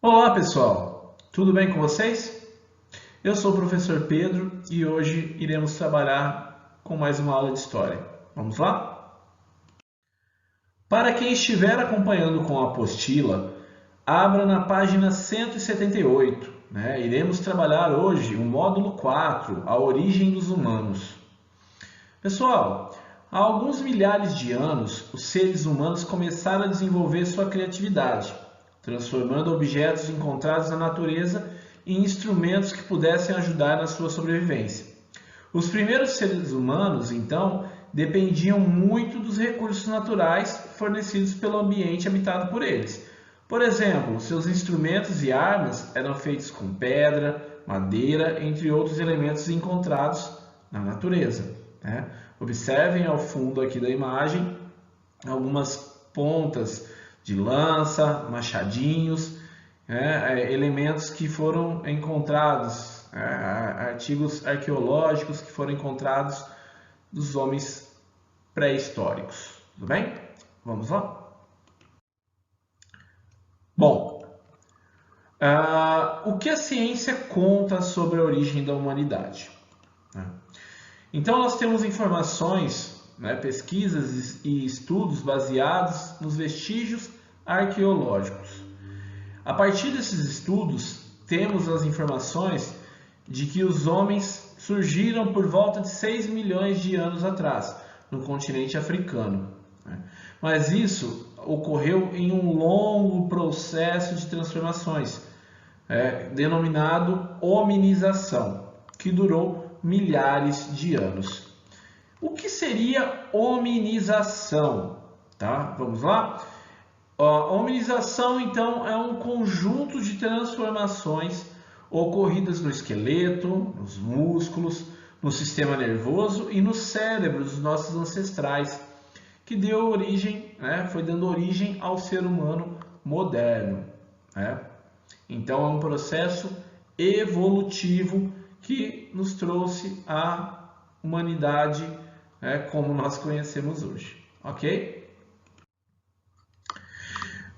Olá pessoal, tudo bem com vocês? Eu sou o professor Pedro e hoje iremos trabalhar com mais uma aula de história. Vamos lá? Para quem estiver acompanhando com a apostila, abra na página 178. Iremos trabalhar hoje o módulo 4, a origem dos humanos. Pessoal, há alguns milhares de anos, os seres humanos começaram a desenvolver sua criatividade, transformando objetos encontrados na natureza em instrumentos que pudessem ajudar na sua sobrevivência. Os primeiros seres humanos, então, dependiam muito dos recursos naturais fornecidos pelo ambiente habitado por eles. Por exemplo, seus instrumentos e armas eram feitos com pedra, madeira, entre outros elementos encontrados na natureza. Observem ao fundo aqui da imagem algumas pontas de lança, machadinhos, elementos que foram encontrados, artigos arqueológicos que foram encontrados dos homens pré-históricos. Tudo bem? Vamos lá? Bom, o que a ciência conta sobre a origem da humanidade? Então, nós temos informações, pesquisas e estudos baseados nos vestígios arqueológicos. A partir desses estudos, temos as informações de que os homens surgiram por volta de 6 milhões de anos atrás, no continente africano. Mas isso ocorreu em um longo processo de transformações, denominado hominização, que durou milhares de anos. O que seria hominização? Vamos lá? A hominização, então, é um conjunto de transformações ocorridas no esqueleto, nos músculos, no sistema nervoso e no cérebro dos nossos ancestrais, que deu origem, foi dando origem ao ser humano moderno. Então, é um processo evolutivo que nos trouxe a humanidade como nós conhecemos hoje, ok?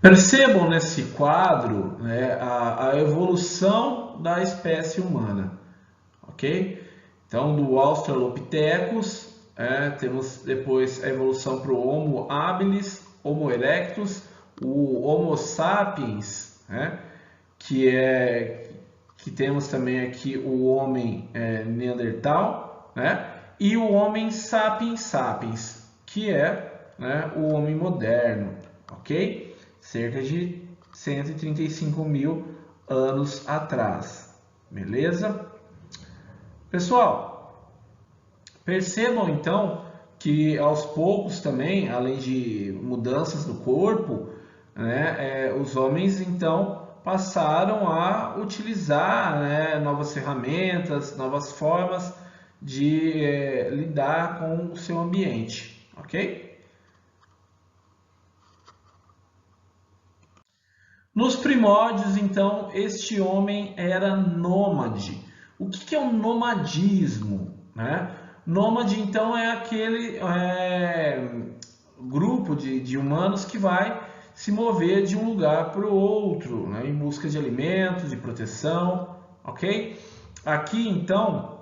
Percebam nesse quadro a evolução da espécie humana, ok? Então, do Australopithecus, temos depois a evolução para o Homo habilis, Homo erectus, o Homo sapiens, que temos também aqui o homem neandertal, e o homem sapiens sapiens, que é o homem moderno, ok? Cerca de 135 mil anos atrás, beleza? Pessoal, percebam então que aos poucos também, além de mudanças no corpo, os homens então passaram a utilizar novas ferramentas, novas formas de lidar com o seu ambiente, ok? Nos primórdios, então, este homem era nômade. O que é o nomadismo? Nômade, então, é aquele grupo de humanos que vai se mover de um lugar para o outro, em busca de alimentos, de proteção, ok? Aqui, então,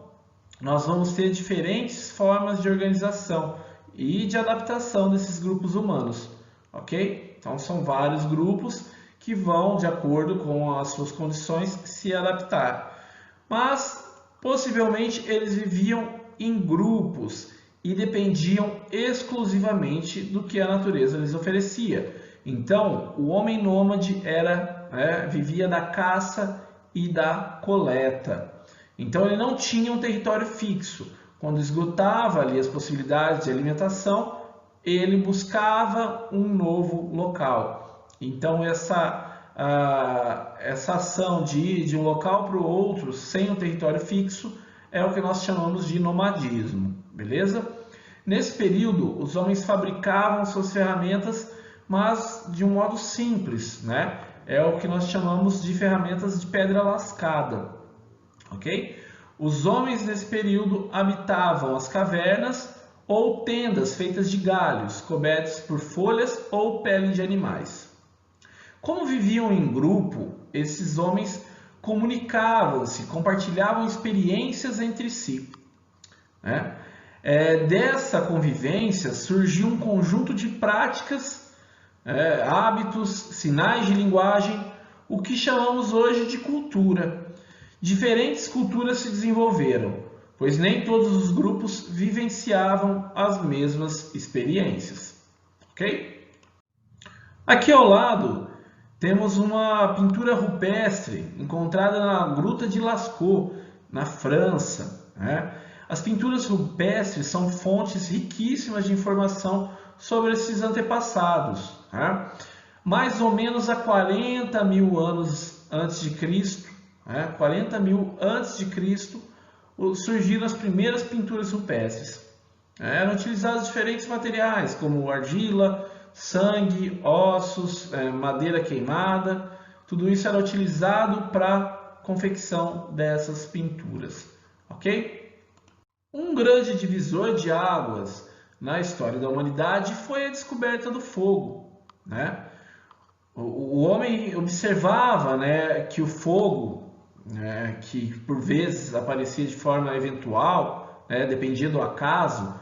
nós vamos ter diferentes formas de organização e de adaptação desses grupos humanos, ok? Então, são vários grupos que vão, de acordo com as suas condições, se adaptar. Mas, possivelmente, eles viviam em grupos e dependiam exclusivamente do que a natureza lhes oferecia. Então, o homem nômade vivia da caça e da coleta. Então, ele não tinha um território fixo. Quando esgotava ali as possibilidades de alimentação, ele buscava um novo local. Então, essa ação de ir de um local para o outro sem um território fixo é o que nós chamamos de nomadismo, beleza? Nesse período, os homens fabricavam suas ferramentas, mas de um modo simples, É o que nós chamamos de ferramentas de pedra lascada, ok? Os homens nesse período habitavam as cavernas ou tendas feitas de galhos, cobertos por folhas ou pele de animais. Como viviam em grupo, esses homens comunicavam-se, compartilhavam experiências entre si, né? Dessa convivência surgiu um conjunto de práticas, hábitos, sinais de linguagem, o que chamamos hoje de cultura. Diferentes culturas se desenvolveram, pois nem todos os grupos vivenciavam as mesmas experiências. Ok? Aqui ao lado temos uma pintura rupestre encontrada na Gruta de Lascaux, na França, né? As pinturas rupestres são fontes riquíssimas de informação sobre esses antepassados, né? Mais ou menos há 40 mil anos antes de Cristo, 40 mil antes de Cristo, surgiram as primeiras pinturas rupestres. Eram utilizados diferentes materiais, como argila, sangue, ossos, madeira queimada. Tudo isso era utilizado para a confecção dessas pinturas. Ok? Um grande divisor de águas na história da humanidade foi a descoberta do fogo, né? O homem observava, né, que o fogo, que por vezes aparecia de forma eventual, dependia do acaso,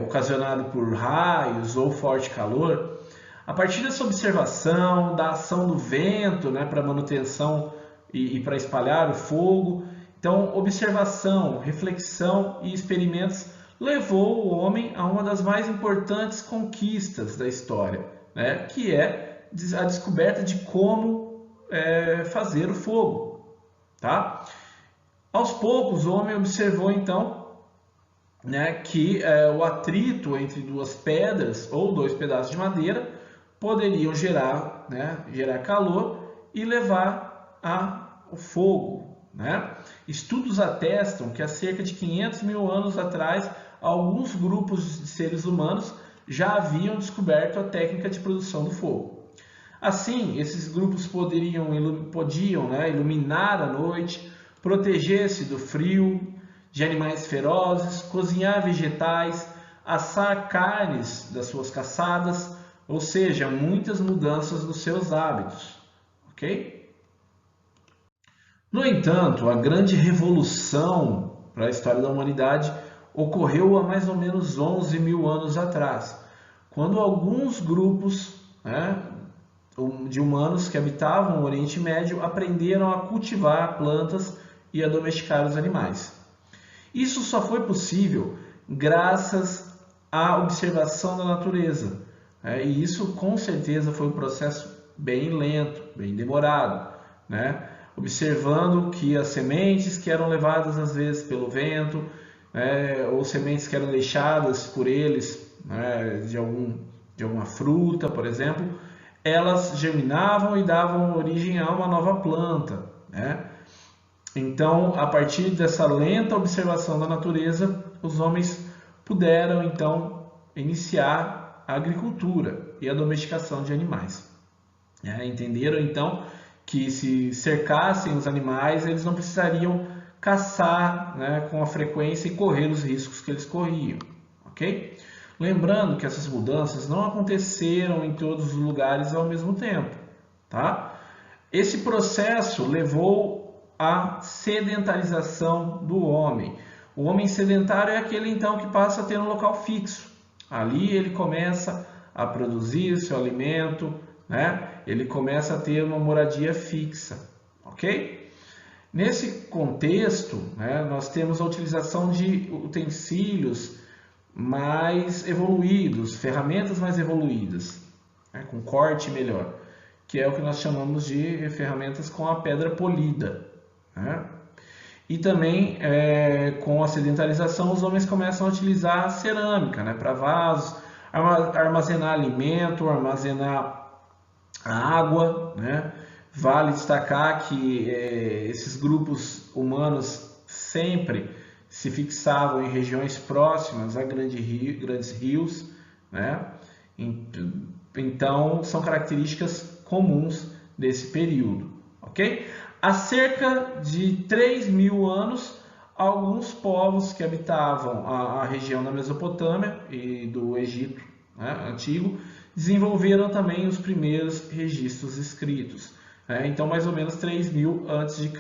ocasionado por raios ou forte calor. A partir dessa observação da ação do vento, para manutenção e para espalhar o fogo, então observação, reflexão e experimentos levou o homem a uma das mais importantes conquistas da história, que é a descoberta de como fazer o fogo, tá? Aos poucos o homem observou então que o atrito entre duas pedras ou dois pedaços de madeira poderiam gerar calor e levar ao fogo, né? Estudos atestam que há cerca de 500 mil anos atrás, alguns grupos de seres humanos já haviam descoberto a técnica de produção do fogo. Assim, esses grupos podiam iluminar a noite, proteger-se do frio, de animais ferozes, cozinhar vegetais, assar carnes das suas caçadas, ou seja, muitas mudanças nos seus hábitos, ok? No entanto, a grande revolução para a história da humanidade ocorreu há mais ou menos 11 mil anos atrás, quando alguns grupos de humanos que habitavam o Oriente Médio aprenderam a cultivar plantas e a domesticar os animais. Isso só foi possível graças à observação da natureza, e isso com certeza foi um processo bem lento, bem demorado, observando que as sementes que eram levadas às vezes pelo vento, ou sementes que eram deixadas por eles, de alguma fruta, por exemplo, elas germinavam e davam origem a uma nova planta, Então, a partir dessa lenta observação da natureza, os homens puderam então iniciar a agricultura e a domesticação de animais. Entenderam então que se cercassem os animais, eles não precisariam caçar com a frequência e correr os riscos que eles corriam, ok? Lembrando que essas mudanças não aconteceram em todos os lugares ao mesmo tempo, tá? Esse processo levou à sedentarização do homem. O homem sedentário é aquele então que passa a ter um local fixo. Ali ele começa a produzir seu alimento, ele começa a ter uma moradia fixa, ok? Nesse contexto, nós temos a utilização de utensílios mais evoluídos, ferramentas mais evoluídas, com corte melhor, que é o que nós chamamos de ferramentas com a pedra polida. E também, com a sedentarização, os homens começam a utilizar a cerâmica para vasos, armazenar alimento, armazenar a água, Vale destacar que esses grupos humanos sempre se fixavam em regiões próximas a grandes rios, Então, são características comuns desse período, ok? Há cerca de 3 mil anos, alguns povos que habitavam a região da Mesopotâmia e do Egito antigo desenvolveram também os primeiros registros escritos. Então, mais ou menos 3000 a.C.,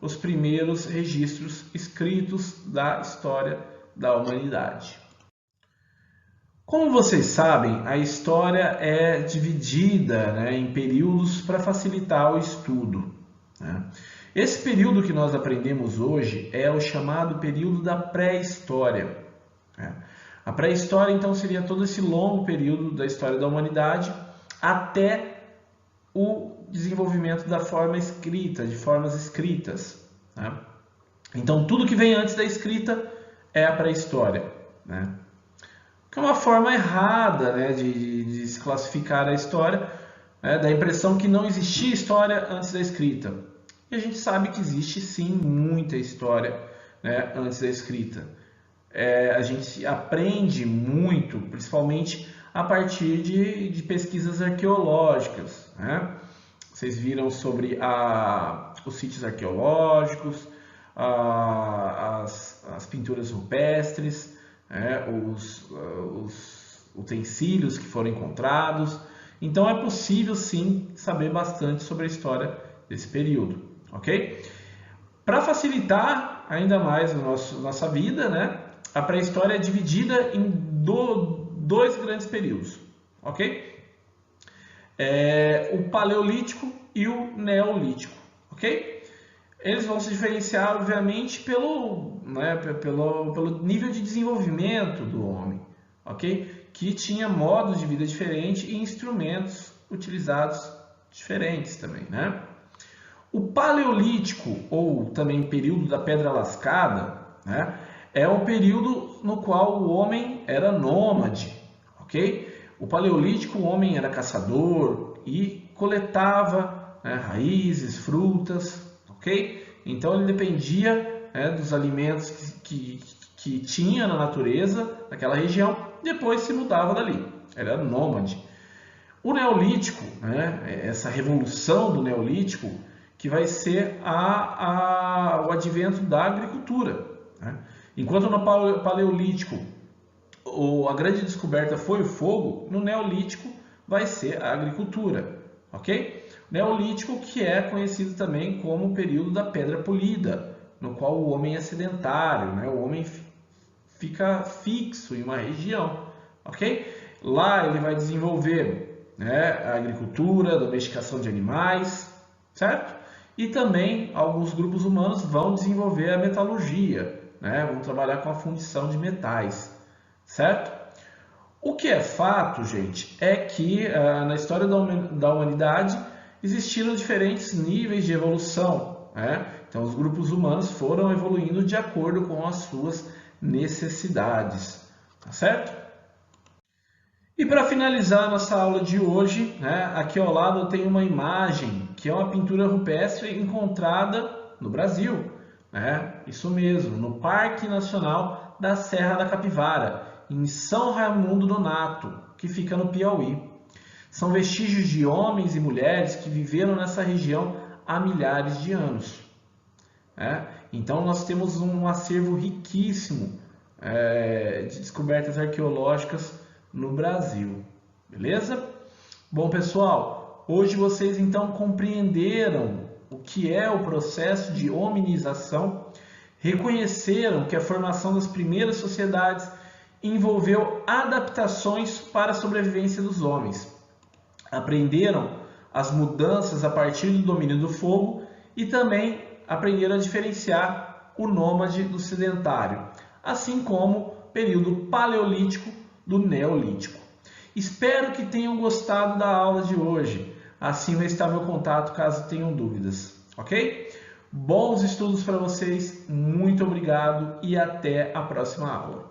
os primeiros registros escritos da história da humanidade. Como vocês sabem, a história é dividida em períodos para facilitar o estudo. Esse período que nós aprendemos hoje é o chamado período da pré-história. A pré-história, então, seria todo esse longo período da história da humanidade até o desenvolvimento da forma escrita, de formas escritas. Então, tudo que vem antes da escrita é a pré-história. Que é uma forma errada de se classificar a história, da impressão que não existia história antes da escrita. E a gente sabe que existe sim muita história antes da escrita. A gente aprende muito, principalmente a partir de pesquisas arqueológicas. Vocês viram sobre os sítios arqueológicos, as pinturas rupestres, os utensílios que foram encontrados. Então é possível sim saber bastante sobre a história desse período, ok? Para facilitar ainda mais nossa vida, a pré-história é dividida em dois grandes períodos, ok? O Paleolítico e o Neolítico, ok? Eles vão se diferenciar, obviamente, pelo nível de desenvolvimento do homem, ok? Que tinha modos de vida diferentes e instrumentos utilizados diferentes também, O Paleolítico, ou também período da Pedra Lascada, é o período no qual o homem era nômade, ok? O Paleolítico, o homem era caçador e coletava raízes, frutas, ok? Então ele dependia dos alimentos que tinha na natureza daquela região, depois se mudava dali, ele era nômade. O Neolítico, essa revolução do Neolítico, que vai ser o advento da agricultura. Enquanto no Paleolítico a grande descoberta foi o fogo, no Neolítico vai ser a agricultura, ok? Neolítico, que é conhecido também como o período da pedra polida, no qual o homem é sedentário, o homem fica fixo em uma região, ok? Lá ele vai desenvolver a agricultura, a domesticação de animais, certo? E também alguns grupos humanos vão desenvolver a metalurgia, vão trabalhar com a fundição de metais, certo? O que é fato, gente, é que na história da humanidade existiram diferentes níveis de evolução. Então, os grupos humanos foram evoluindo de acordo com as suas necessidades, tá certo? E para finalizar a nossa aula de hoje, aqui ao lado eu tenho uma imagem que é uma pintura rupestre encontrada no Brasil. Isso mesmo, no Parque Nacional da Serra da Capivara, em São Raimundo Nonato, que fica no Piauí. São vestígios de homens e mulheres que viveram nessa região há milhares de anos. Então nós temos um acervo riquíssimo de descobertas arqueológicas no Brasil. Beleza? Bom, pessoal, hoje vocês então compreenderam o que é o processo de hominização, reconheceram que a formação das primeiras sociedades envolveu adaptações para a sobrevivência dos homens. Aprenderam as mudanças a partir do domínio do fogo e também aprenderam a diferenciar o nômade do sedentário, assim como o período paleolítico do neolítico. Espero que tenham gostado da aula de hoje. Assim vai estar meu contato caso tenham dúvidas, ok? Bons estudos para vocês, muito obrigado e até a próxima aula.